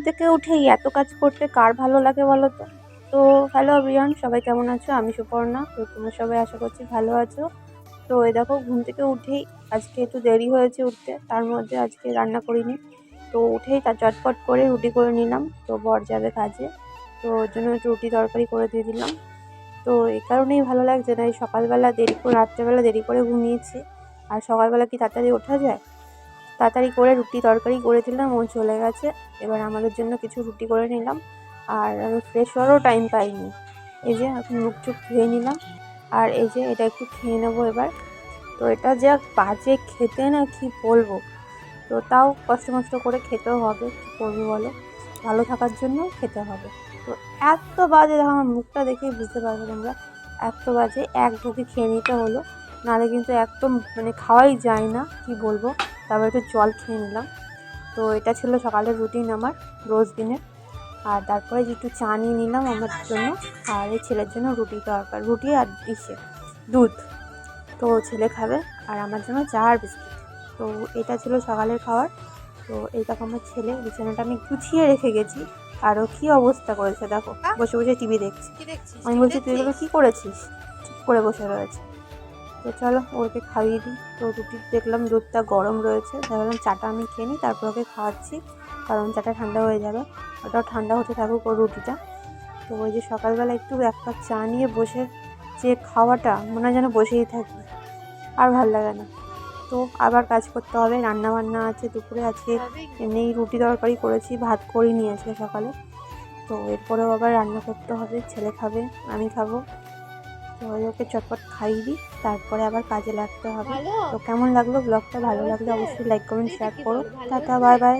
থেকে উঠেই এত কাজ করতে কার ভালো লাগে বলো তো? তো হ্যালো এভরিওয়ান, সবাই কেমন আছো? আমি সুপর্ণা। তো তোমরা সবাই আশা করছি ভালো আছো। তো এই দেখো, ঘুম থেকে উঠেই আজকে একটু দেরি হয়েছে উঠতে, তার মধ্যে আজকে রান্না করিনি। তো উঠেই তার চটপট করে রুটি করে নিলাম, তো বর যাবে কাজে, তো ওর জন্য একটু রুটি তরকারি করে দিয়ে দিলাম। তো এই কারণেই ভালো লাগছে না, এই সকালবেলা দেরি করে, রাত্রেবেলা দেরি করে ঘুমিয়েছি, আর সকালবেলা কি তাড়াতাড়ি ওঠা যায়? তাড়াতাড়ি করে রুটি তরকারি করে দিলাম, ও চলে গেছে। এবার আমাদের জন্য কিছু রুটি করে নিলাম, আর আমি ফ্রেশ হওয়ারও টাইম পাইনি। এই যে এখন মুখ চুখ ধুয়ে নিলাম, আর এই যে এটা একটু খেয়ে নেবো এবার। তো এটা যা বাজে খেতে, না কি বলবো। তো তাও কষ্ট মষ্ট করে খেতেও হবে, কী করবো বলো, ভালো থাকার জন্য খেতে হবে। তো এত বাজে, দেখো আমার মুখটা দেখেই বুঝতে পারবে তোমরা, এত বাজে। এক ঢুকে খেয়ে নিতে হলো, নাহলে কিন্তু একদম মানে খাওয়াই যায় না, কি বলবো। তারপর একটু জল খেয়ে নিলাম। তো এটা ছিল সকালের রুটিন আমার রোজ দিনের। আর তারপরে যে একটু চা নিয়ে নিলাম আমার জন্য, আর এই ছেলের জন্য রুটি আর দুধ। তো ছেলে খাবে, আর আমার জন্য চা আর বিস্কিট। তো এটা ছিল সকালের খাবার। তো এই দেখো আমার ছেলে, বিছানাটা আমি গুছিয়ে রেখে গেছি, আরও কী অবস্থা করেছে দেখো, বসে বসে টিভি দেখছি। আমি বলছি তুই এগুলো কী করেছিস, চুপ করে বসে রয়েছে। তো চলো ওকে খাইয়ে দিই। তো রুটি দেখলাম দুধটা গরম রয়েছে, ভাবলাম চাটা আমি খেয়ে নিই, তারপর ওকে খাওয়াচ্ছি, কারণ চাটা ঠান্ডা হয়ে যাবে। ওটাও ঠান্ডা হতে থাকুক ওর রুটিটা। তো ওই যে সকালবেলা একটু এক কাপ চা নিয়ে বসে যে খাওয়াটা, মনে হয় যেন বসেই থাকি, আর ভাল লাগে না। তো আবার কাজ করতে হবে, রান্না বান্না আছে দুপুরে। আজকে এমনি রুটি তরকারি করেছি, ভাত করিনি আজকে সকালে। তো এরপরেও আবার রান্না করতে হবে, ছেলে খাবে, আমি খাবো। তো ওকে চটপট খাইয়ে দিই, তারপরে আবার কাজে লাগতে হবে। তো কেমন লাগলো ব্লগটা? ভালো লাগলে অবশ্যই লাইক কমেন্ট শেয়ার করো। Tata, bye bye.